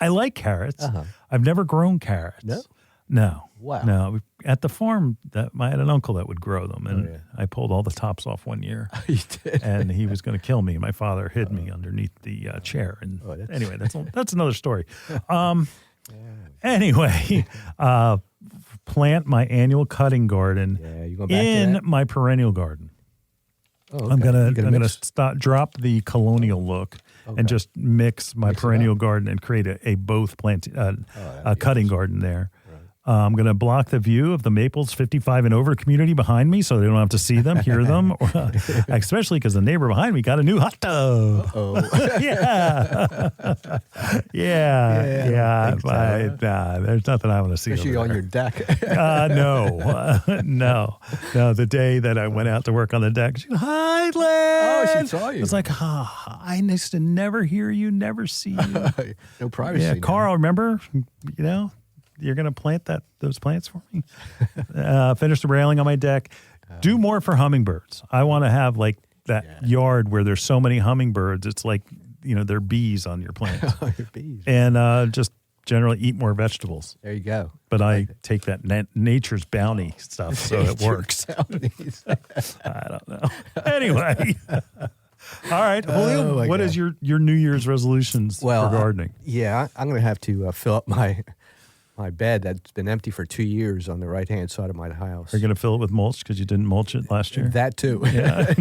I like carrots. I've never grown carrots. No. Wow. No. At the farm, I had an uncle that would grow them, and I pulled all the tops off one year. You did? And he was going to kill me. My father hid me underneath the chair. And anyway, that's another story. Anyway, plant my annual cutting garden in my perennial garden. Oh, okay. I'm gonna drop the colonial look and just mix my perennial garden and create a both plant cutting garden there. I'm going to block the view of the Maples 55 and over community behind me so they don't have to see them, hear them, especially because the neighbor behind me got a new hot tub. Yeah. There's nothing I want to see. Is she on your deck? No. The day that I went out to work on the deck, she goes, "Hi, Len." Oh, she saw you. I was like, I used to never hear you, never see you. No privacy. Yeah, Carl, remember, you're going to plant those plants for me. Finish the railing on my deck. Do more for hummingbirds. I want to have like that yard where there's so many hummingbirds. It's like, they're bees on your plants. Your bees. And just generally eat more vegetables. There you go. But I take that nature's bounty stuff, so it works. I don't know. Anyway. All right, Julio, what is your New Year's resolutions for gardening? I'm going to have to fill up my my bed that's been empty for 2 years on the right-hand side of my house. Are you going to fill it with mulch because you didn't mulch it last year? That too. Yeah.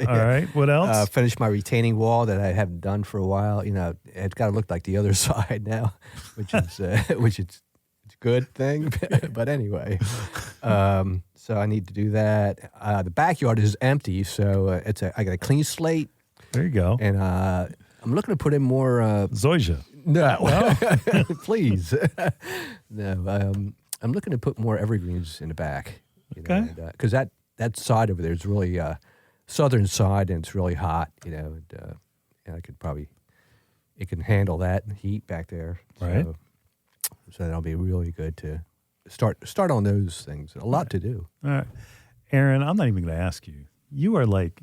All right. What else? Finished my retaining wall that I haven't done for a while. It's got to look like the other side now, which is a good thing. But anyway, so I need to do that. The backyard is empty, so I got a clean slate. There you go. And I'm looking to put in more zoysia. No, please. No, I'm looking to put more evergreens in the back. Okay. Because that side over there is really southern side, and it's really hot. And I could probably it can handle that heat back there. Right. So that'll be really good to start on those things. A lot to do. All right, Aaron. I'm not even going to ask you. You are like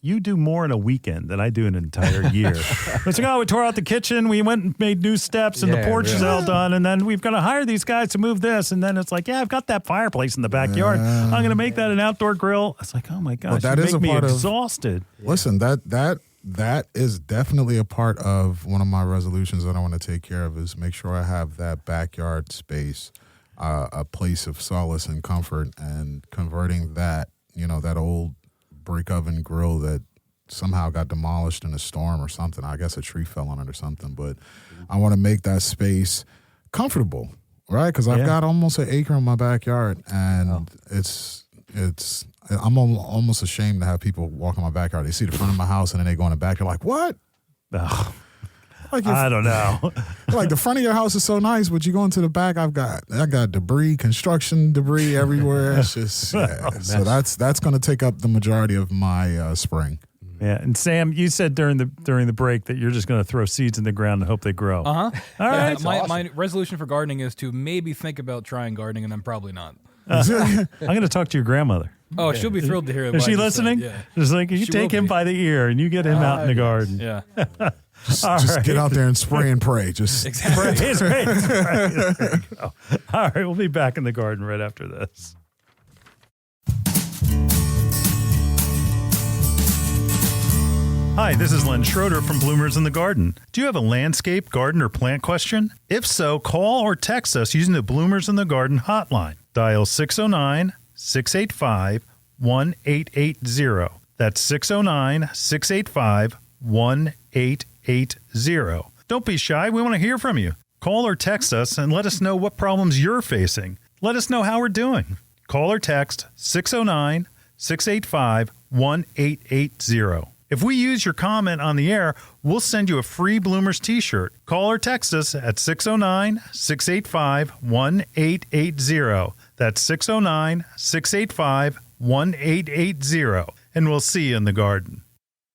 you do more in a weekend than I do in an entire year. It's like, we tore out the kitchen, we went and made new steps, and the porch is all done, and then we've got to hire these guys to move this, and then it's like, I've got that fireplace in the backyard. I'm going to make that an outdoor grill. It's like, oh my gosh, that is make me part exhausted. Listen, that is definitely a part of one of my resolutions that I want to take care of is make sure I have that backyard space, a place of solace and comfort, and converting that, that old brick oven grill that somehow got demolished in a storm or something. I guess a tree fell on it or something. But I want to make that space comfortable, right? Because I've got almost an acre in my backyard, and I'm almost ashamed to have people walk in my backyard. They see the front of my house, and then they go in the back. They're like, "What?" I don't know. Like, the front of your house is so nice, but you go into the back, I got debris, construction debris everywhere. It's just so that's going to take up the majority of my spring. Yeah, and Sam, you said during the break that you're just going to throw seeds in the ground and hope they grow. All right. My resolution for gardening is to maybe think about trying gardening, and I'm probably not. I'm going to talk to your grandmother. Oh, she'll be thrilled to hear it. Is she listening? Yeah. Just like, you take him by the ear and you get him out in the garden. Yeah. Just get out there and spray and pray. Just exactly. Spray. There you go. All right, we'll be back in the garden right after this. Hi, this is Len Schroeder from Bloomers in the Garden. Do you have a landscape, garden, or plant question? If so, call or text us using the Bloomers in the Garden hotline. Dial 609-685-1880. That's 609-685-1880. Don't be shy. We want to hear from you. Call or text us and let us know what problems you're facing. Let us know how we're doing. Call or text 609-685-1880. If we use your comment on the air, we'll send you a free Bloomers t-shirt. Call or text us at 609-685-1880. That's 609-685-1880. And we'll see you in the garden.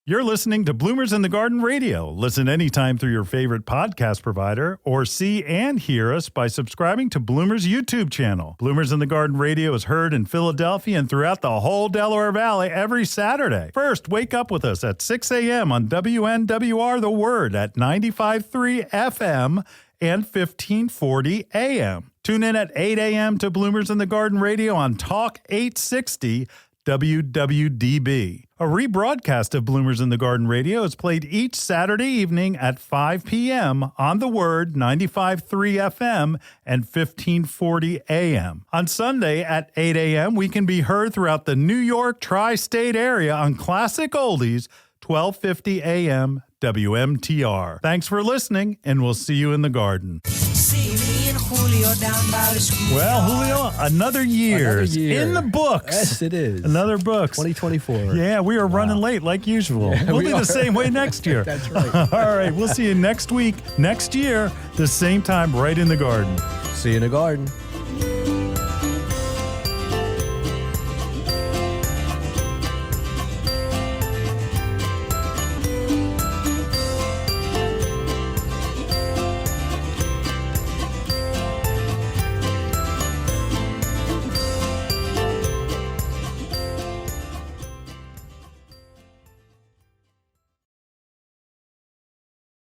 You're listening to Bloomers in the Garden Radio. Listen anytime through your favorite podcast provider, or see and hear us by subscribing to Bloomers YouTube channel. Bloomers in the Garden Radio is heard in Philadelphia and throughout the whole Delaware Valley every Saturday. First, wake up with us at 6 a.m. on WNWR The Word at 95.3 FM and 1540 AM. Tune in at 8 a.m. to Bloomers in the Garden Radio on Talk 860 WWDB. A rebroadcast of Bloomers in the Garden Radio is played each Saturday evening at 5 p.m. on The Word, 95.3 FM and 1540 AM. On Sunday at 8 a.m., we can be heard throughout the New York Tri-State Area on Classic Oldies, 1250 AM WMTR. Thanks for listening, and we'll see you in the garden. Well, Julio, another year in the books. Yes, it is. Another books. 2024. Yeah, we are running late like usual. Yeah, we'll be the same way next year. That's right. All right, we'll see you next week, next year, the same time, right in the garden. See you in the garden.